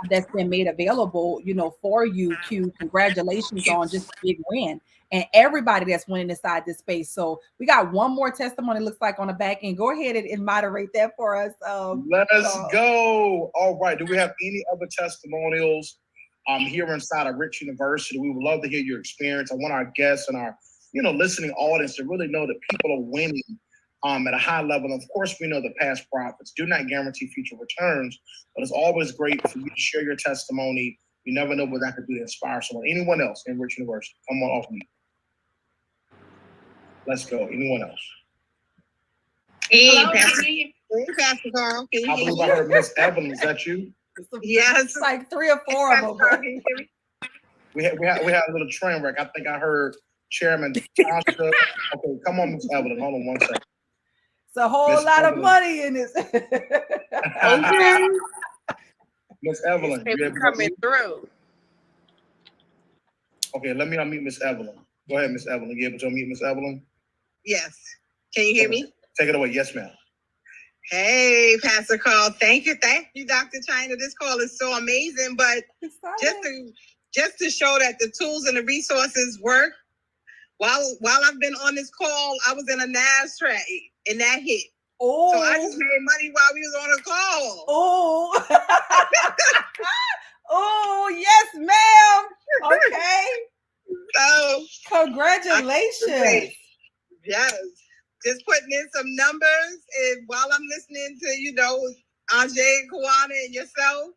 that's been made available, for you, Q. Congratulations on just a big win. And everybody that's winning inside this space. So we got one more testimony, looks like, on the back end. Go ahead and moderate that for us. Let's go. All right. Do we have any other testimonials here inside of Rich University? We would love to hear your experience. I want our guests and our listening audience to really know that people are winning at a high level. And of course, we know that past profits do not guarantee future returns, but it's always great for you to share your testimony. You never know what that could do to inspire someone. Anyone else in Rich University? Come on off me. Let's go. Anyone else? Hey, Pastor Carl. Can you I believe I heard Miss Evelyn. Is that you? Yes. It's like 3 or 4 of them. We had a little train wreck. I think I heard Chairman Tasha. Okay, come on, Miss Evelyn. Hold on one second. It's a whole lot of money in this. Okay. Miss Evelyn. Coming through. Okay, let me unmute Miss Evelyn. Go ahead, Miss Evelyn. You able to unmute Miss Evelyn? Yes. Can you hear me? Take it away. Yes, ma'am. Hey, Pastor Carl. Thank you, Dr. China. This call is so amazing. But just to show that the tools and the resources work, while I've been on this call, I was in a NAS trade and that hit. Oh. So I just made money while we was on the call. Oh. Oh, yes, ma'am. Okay. So congratulations. Yes. Just putting in some numbers, and while I'm listening to, Ajay and Kawana and yourself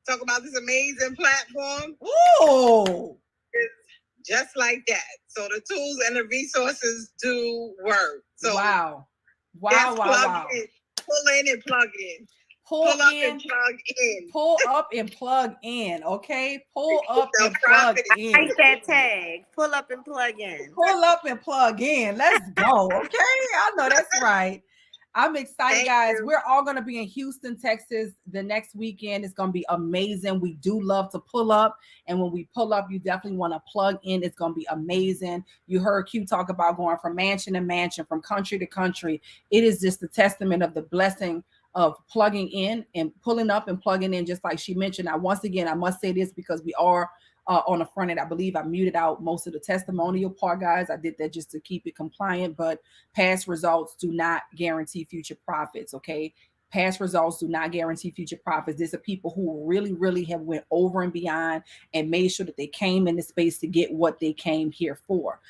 talk about this amazing platform. Oh. It's just like that. So the tools and the resources do work. So wow. Pull in and plug in. Pull up and plug in. Pull up and plug in. Okay. Pull up and plug in. I like that tag. Pull up and plug in. Pull up and plug in. Let's go. Okay. I know that's right. I'm excited, guys. We're all going to be in Houston, Texas the next weekend. It's going to be amazing. We do love to pull up. And when we pull up, you definitely want to plug in. It's going to be amazing. You heard Q talk about going from mansion to mansion, from country to country. It is just a testament of the blessing of plugging in and pulling up and plugging in, just like she mentioned. Now, once again, I must say this because we are on the front end. I believe I muted out most of the testimonial part, guys. I did that just to keep it compliant, but past results do not guarantee future profits, okay? Past results do not guarantee future profits. These are people who really, really have went over and beyond and made sure that they came into space to get what they came here for.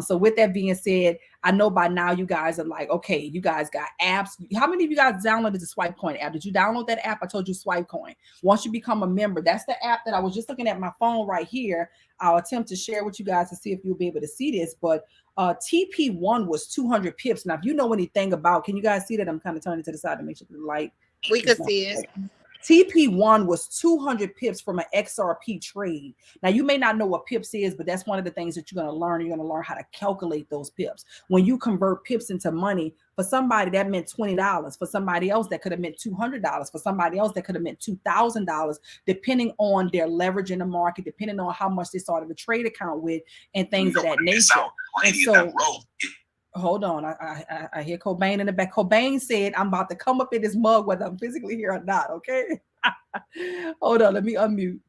So with that being said, I know by now you guys are like, okay, you guys got apps. How many of you guys downloaded the SwipeCoin app? Did you download that app? I told you SwipeCoin. Once you become a member, that's the app that I was just looking at my phone right here. I'll attempt to share with you guys to see if you'll be able to see this, but TP1 was 200 pips. Now, if you know anything about, can you guys see that? I'm kind of turning to the side to make sure the light. We could see it. TP1 was 200 pips from an XRP trade. Now, you may not know what pips is, but that's one of the things that you're going to learn. You're going to learn how to calculate those pips. When you convert pips into money, for somebody that meant $20. For somebody else, that could have meant $200. For somebody else, that could have meant $2,000, depending on their leverage in the market, depending on how much they started a trade account with, and things of that nature. And so, hold on. I hear Cobain in the back. Cobain said, I'm about to come up in this mug whether I'm physically here or not, okay? Hold on. Let me unmute.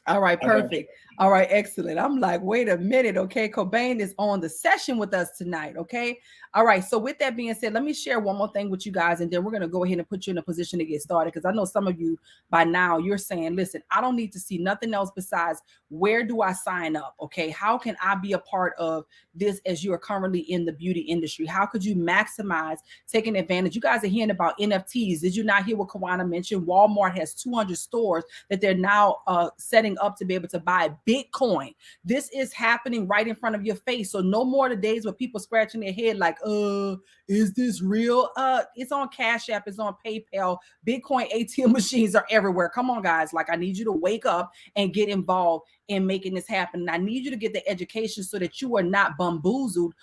All right, perfect. All right, excellent. I'm like, wait a minute, okay? Cobain is on the session with us tonight, okay? All right, so with that being said, let me share one more thing with you guys, and then we're going to go ahead and put you in a position to get started, because I know some of you by now, you're saying, listen, I don't need to see nothing else besides where do I sign up, okay? How can I be a part of this as you are currently in the beauty industry? How could you maximize taking advantage? You guys are hearing about NFTs. Did you not hear what Kawana mentioned? Walmart has 200 stores that they're now setting up to be able to buy Bitcoin. This is happening right in front of your face. So no more the days where people scratching their head like, is this real? It's on Cash App, it's on PayPal. Bitcoin ATM machines are everywhere. Come on, guys. Like, I need you to wake up and get involved in making this happen. And I need you to get the education so that you are not bamboozled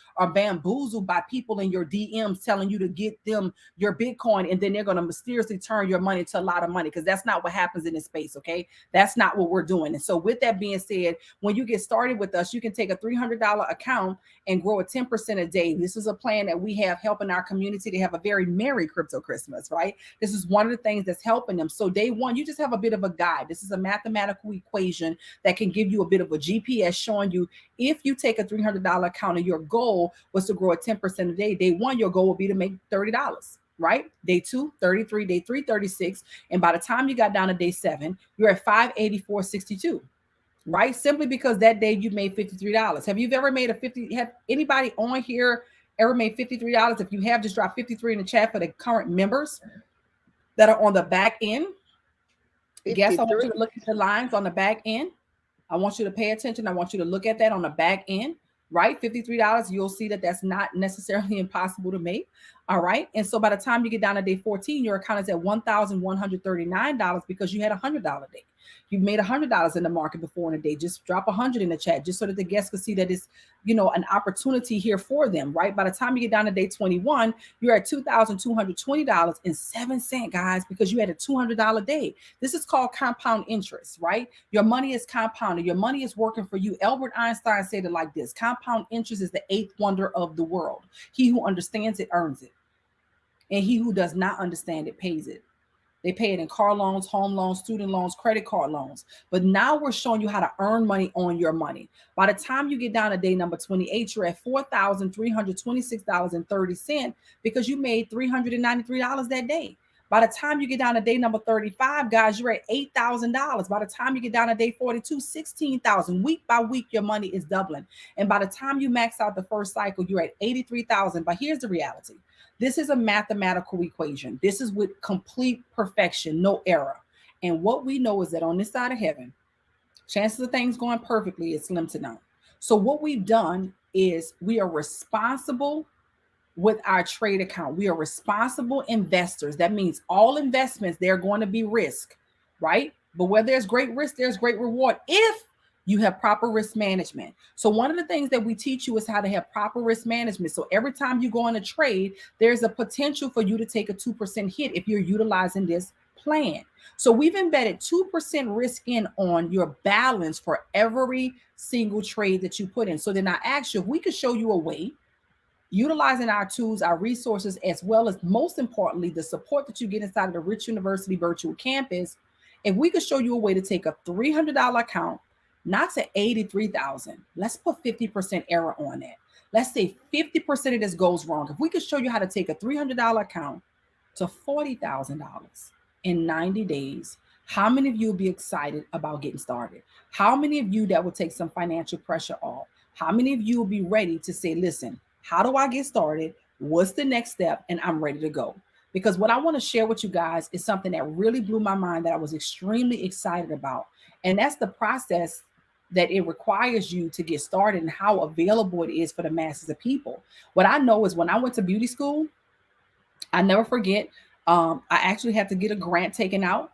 by people in your DMs telling you to get them your Bitcoin, and then they're going to mysteriously turn your money to a lot of money, because that's not what happens in this space, okay? That's not what we're doing. doing. And so with that being said, when you get started with us, you can take a $300 account and grow at 10% a day. This is a plan that we have helping our community to have a very merry crypto Christmas, right? This is one of the things that's helping them. So day one, you just have a bit of a guide. This is a mathematical equation that can give you a bit of a GPS showing you if you take a $300 account and your goal was to grow at 10% a day, day one, your goal will be to make $30. Right? Day 2, 33, day 3, 36. And by the time you got down to day 7, you're at 584.62, right? Simply because that day you made $53. Have you ever made have anybody on here ever made $53? If you have, just drop 53 in the chat for the current members that are on the back end. Yes, I want you to look at the lines on the back end. I want you to pay attention. I want you to look at that on the back end, right? $53, you'll see that that's not necessarily impossible to make. All right. And so by the time you get down to day 14, your account is at $1,139 because you had $100 day. You've made $100 in the market before in a day. Just drop 100 in the chat just so that the guests can see that it's, you know, an opportunity here for them, right? By the time you get down to day 21, you're at $2,220.07, guys, because you had a $200 day. This is called compound interest, right? Your money is compounded. Your money is working for you. Albert Einstein said it like this: compound interest is the 8th wonder of the world. He who understands it earns it, and he who does not understand it pays it. They pay it in car loans, home loans, student loans, credit card loans. But now we're showing you how to earn money on your money. By the time you get down to day number 28, you're at $4,326.30 because you made $393 that day. By the time you get down to day number 35, guys, you're at $8,000. By the time you get down to day 42, $16,000. Week by week, your money is doubling. And by the time you max out the first cycle, you're at $83,000. But here's the reality. This is a mathematical equation. This is with complete perfection, no error. And what we know is that on this side of heaven, chances of things going perfectly is slim to none. So what we've done is we are responsible with our trade account. We are responsible investors. That means all investments, they're going to be risk, right? But where there's great risk, there's great reward if you have proper risk management. So one of the things that we teach you is how to have proper risk management. So every time you go on a trade, there's a potential for you to take a 2% hit if you're utilizing this plan. So we've embedded 2% risk in on your balance for every single trade that you put in. So then I asked you if we could show you a way, utilizing our tools, our resources, as well as most importantly, the support that you get inside of the Rich University virtual campus, if we could show you a way to take a $300 account, not to 83,000. Let's put 50% error on that. Let's say 50% of this goes wrong. If we could show you how to take a $300 account to $40,000 in 90 days, how many of you will be excited about getting started? How many of you that will take some financial pressure off? How many of you will be ready to say, listen, how do I get started? What's the next step? And I'm ready to go. Because what I want to share with you guys is something that really blew my mind that I was extremely excited about. And that's the process that it requires you to get started and how available it is for the masses of people. What I know is when I went to beauty school, I never forget, I actually had to get a grant taken out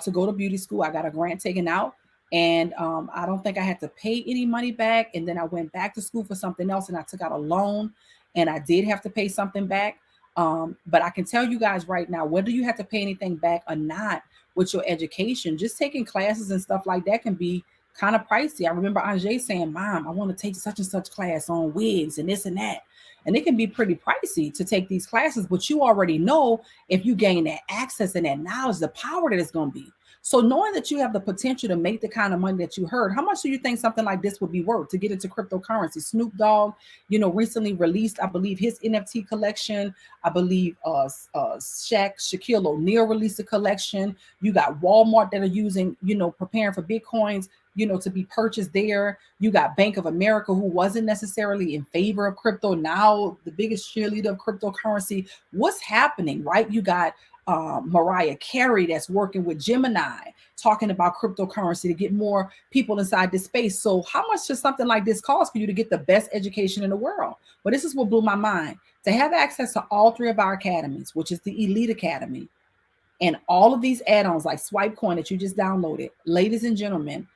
to go to beauty school. I got a grant taken out and I don't think I had to pay any money back. And then I went back to school for something else and I took out a loan and I did have to pay something back. But I can tell you guys right now, whether you have to pay anything back or not with your education, just taking classes and stuff like that can be kind of pricey. I remember Anjay saying, Mom, I want to take such and such class on wigs and this and that. And it can be pretty pricey to take these classes, but you already know if you gain that access and that knowledge, the power that it's going to be. So knowing that you have the potential to make the kind of money that you heard, how much do you think something like this would be worth to get into cryptocurrency? Snoop Dogg, recently released, I believe, his NFT collection. I believe Shaquille O'Neal released a collection. You got Walmart that are using, preparing for Bitcoins, to be purchased there. You got Bank of America, who wasn't necessarily in favor of crypto, now the biggest cheerleader of cryptocurrency. What's happening, right? You got Mariah Carey that's working with Gemini, talking about cryptocurrency to get more people inside this space. So how much does something like this cost for you to get the best education in the world? Well, this is what blew my mind. To have access to all 3 of our academies, which is the Elite Academy, and all of these add-ons like Swipecoin that you just downloaded, ladies and gentlemen,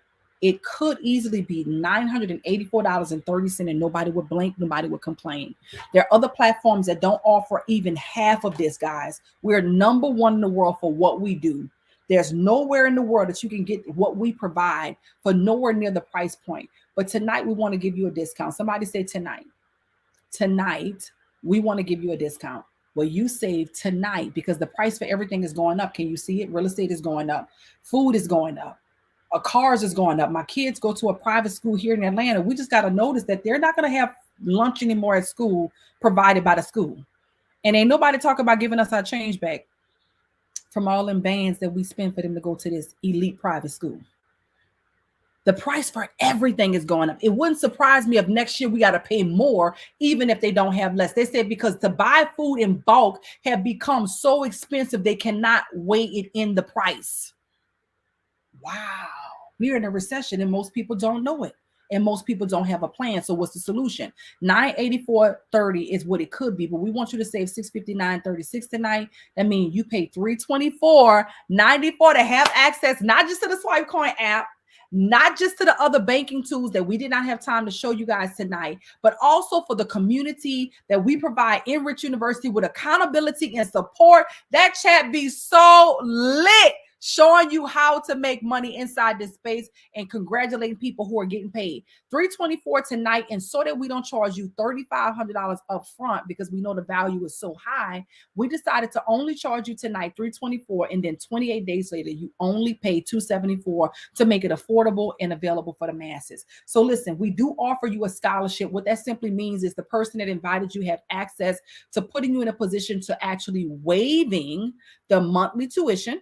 it could easily be $984.30 and nobody would blink, nobody would complain. There are other platforms that don't offer even half of this, guys. We're number 1 in the world for what we do. There's nowhere in the world that you can get what we provide for nowhere near the price point. But tonight we want to give you a discount. Somebody say tonight. Tonight we want to give you a discount. Well, you save tonight because the price for everything is going up. Can you see it? Real estate is going up. Food is going up. Cars is going up. My kids go to a private school here in Atlanta. We just got to notice that they're not going to have lunch anymore at school provided by the school. And ain't nobody talk about giving us our change back from all them bands that we spend for them to go to this elite private school. The price for everything is going up. It wouldn't surprise me if next year we got to pay more, even if they don't have less. They said because to buy food in bulk have become so expensive, they cannot weigh it in the price. Wow. We're in a recession and most people don't know it. And most people don't have a plan. So what's the solution? $984.30 is what it could be, but we want you to save $659.36 tonight. That means you pay $324.94 to have access, not just to the SwipeCoin app, not just to the other banking tools that we did not have time to show you guys tonight, but also for the community that we provide in Rich University with accountability and support. That chat be so lit, showing you how to make money inside this space and congratulating people who are getting paid. $324 tonight, and so that we don't charge you $3,500 up front because we know the value is so high, we decided to only charge you tonight $324, and then 28 days later you only pay $274 to make it affordable and available for the masses. So listen, we do offer you a scholarship. What that simply means is the person that invited you have access to putting you in a position to actually waiving the monthly tuition.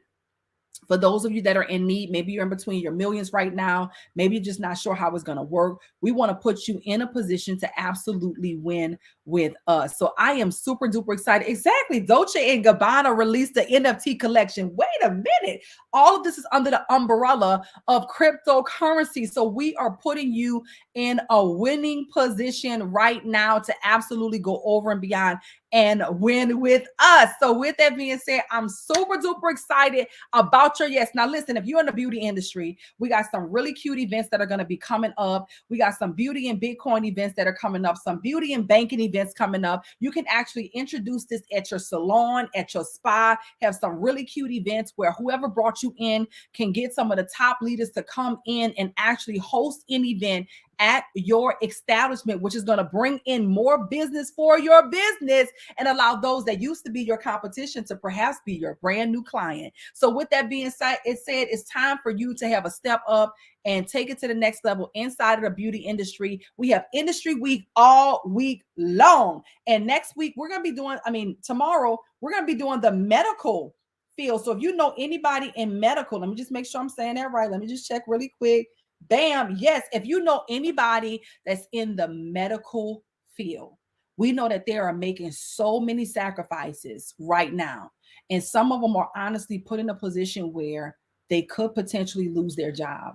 For those of you that are in need, maybe you're in between your millions right now, maybe you're just not sure how it's going to work. We want to put you in a position to absolutely win with us. So I am super duper excited. Exactly. Dolce & Gabbana released the NFT collection. Wait a minute. All of this is under the umbrella of cryptocurrency. So we are putting you in a winning position right now to absolutely go over and beyond and win with us. So with that being said, I'm super duper excited about your yes. Now listen, if you're in the beauty industry, we got some really cute events that are going to be coming up. We got some beauty and Bitcoin events that are coming up, some beauty and banking events coming up. You can actually introduce this at your salon, at your spa, have some really cute events where whoever brought you in can get some of the top leaders to come in and actually host an event at your establishment, which is going to bring in more business for your business and allow those that used to be your competition to perhaps be your brand new client. So with that being said, it's time for you to have a step up and take it to the next level inside of the beauty industry. We have Industry Week all week long. And next week, we're going to be doing, tomorrow, we're going to be doing the medical field. So if you know anybody in medical, let me just make sure I'm saying that right. Let me just check really quick. Bam. Yes. If you know anybody that's in the medical field, we know that they are making so many sacrifices right now. And some of them are honestly put in a position where they could potentially lose their job.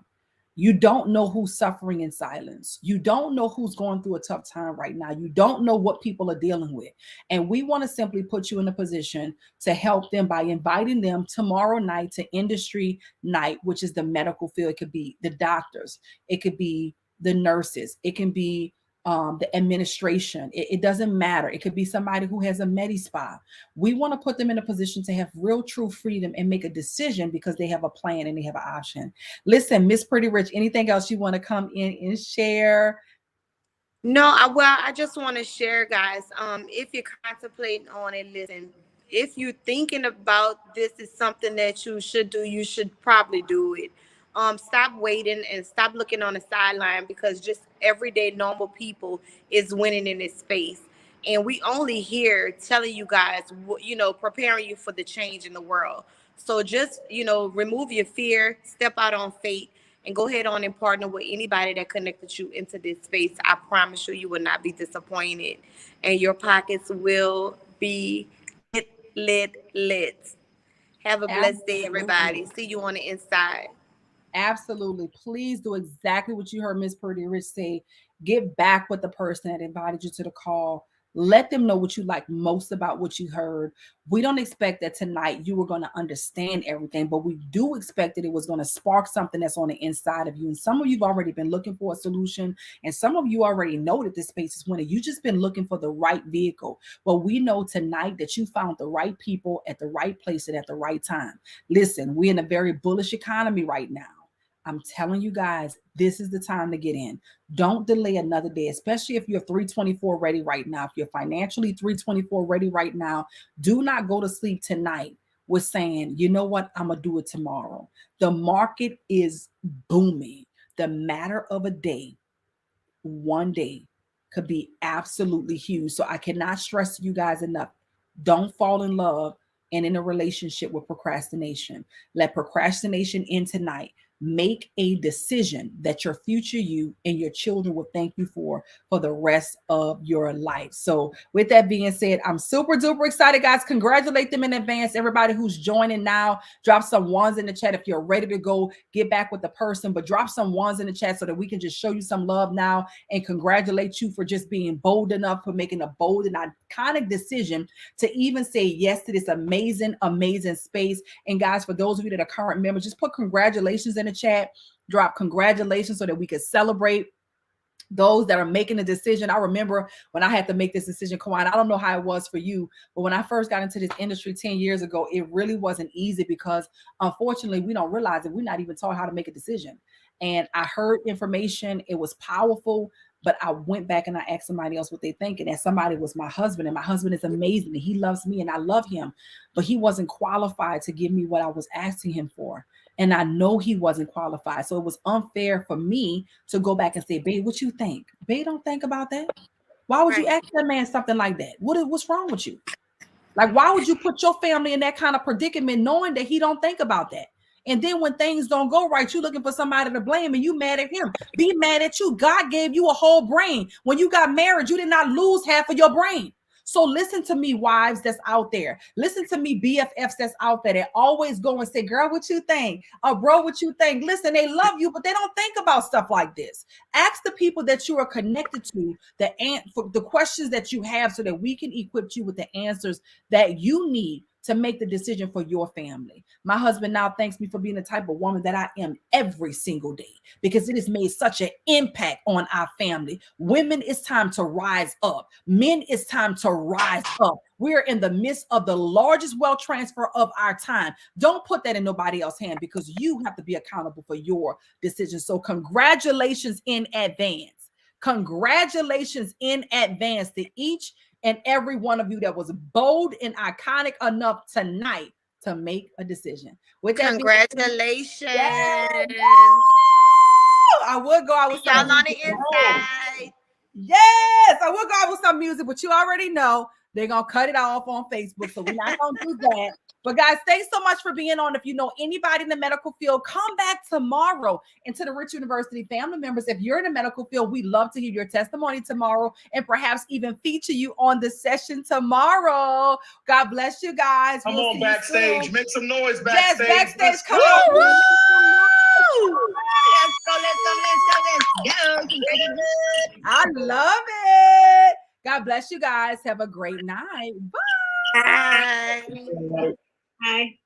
You don't know who's suffering in silence. You don't know who's going through a tough time right now. You don't know what people are dealing with. And we want to simply put you in a position to help them by inviting them tomorrow night to Industry Night, which is the medical field. It could be the doctors. It could be the nurses. It can be the administration. It doesn't matter. It could be somebody who has a Medi-Spa. We want to put them in a position to have real true freedom and make a decision because they have a plan and they have an option. Listen, Miss Pretty Rich, anything else you want to come in and share? No, I just want to share, guys. If you're contemplating on it, listen, if you're thinking about this is something that you should do, you should probably do it. Stop waiting and stop looking on the sideline, because just everyday normal people is winning in this space. And we only here telling you guys, preparing you for the change in the world. So just, remove your fear, step out on faith, and go ahead on and partner with anybody that connected you into this space. I promise you, you will not be disappointed, and your pockets will be lit. Have a blessed day, everybody. See you on the inside. Absolutely. Please do exactly what you heard Miss Pretty Rich say. Get back with the person that invited you to the call. Let them know what you like most about what you heard. We don't expect that tonight you were going to understand everything, but we do expect that it was going to spark something that's on the inside of you. And some of you've already been looking for a solution, and some of you already know that this space is winning. You just been looking for the right vehicle. But we know tonight that you found the right people at the right place and at the right time. Listen, we're in a very bullish economy right now. I'm telling you guys, this is the time to get in. Don't delay another day, especially if you're 324 ready right now. If you're financially 324 ready right now, do not go to sleep tonight with saying, you know what, I'm going to do it tomorrow. The market is booming. The matter of a day, one day, could be absolutely huge. So I cannot stress you guys enough. Don't fall in love and in a relationship with procrastination. Let procrastination end tonight. Make a decision that your future you and your children will thank you for the rest of your life. So with that being said, I'm super duper excited, guys. Congratulate them in advance. Everybody who's joining now, drop some ones in the chat. If you're ready to go get back with the person, but drop some ones in the chat so that we can just show you some love now and congratulate you for just being bold enough, for making a bold and iconic decision to even say yes to this amazing, amazing space. And guys, for those of you that are current members, just put congratulations in the chat. Drop congratulations so that we can celebrate those that are making a decision. I remember when I had to make this decision, Kawan. I don't know how it was for you, but when I first got into this industry 10 years ago, it really wasn't easy because unfortunately we don't realize that we're not even taught how to make a decision. And I heard information, it was powerful, but I went back and I asked somebody else what they think. And that somebody was my husband, and my husband is amazing. And he loves me and I love him, but he wasn't qualified to give me what I was asking him for. And I know he wasn't qualified. So it was unfair for me to go back and say, babe, what you think? Babe, don't think about that. Why would you ask that man something like that? What's wrong with you? Like, why would you put your family in that kind of predicament knowing that he don't think about that? And then when things don't go right, you're looking for somebody to blame and you mad at him. Be mad at you. God gave you a whole brain. When you got married, you did not lose half of your brain. So listen to me, wives that's out there. Listen to me, BFFs that's out there that always go and say, girl, what you think? Bro, what you think? Listen, they love you, but they don't think about stuff like this. Ask the people that you are connected to the questions that you have so that we can equip you with the answers that you need to make the decision for your family. My husband now thanks me for being the type of woman that I am every single day because it has made such an impact on our family. Women, it's time to rise up. Men, it's time to rise up. We're in the midst of the largest wealth transfer of our time. Don't put that in nobody else's hand because you have to be accountable for your decisions. So congratulations in advance. Congratulations in advance to each and every one of you that was bold and iconic enough tonight to make a decision. With that, congratulations. I would go out with y'all on the inside. Yes, I will go out with some music, but you already know they're gonna cut it off on Facebook, so we're not gonna do that. But guys, thanks so much for being on. If you know anybody in the medical field, come back tomorrow. And to the Rich University family members, if you're in the medical field, we'd love to hear your testimony tomorrow and perhaps even feature you on the session tomorrow. God bless you guys. Come on backstage, make some noise backstage. Yes, backstage, come on. Let's go. I love it. God bless you guys. Have a great night. Bye. Bye. Bye.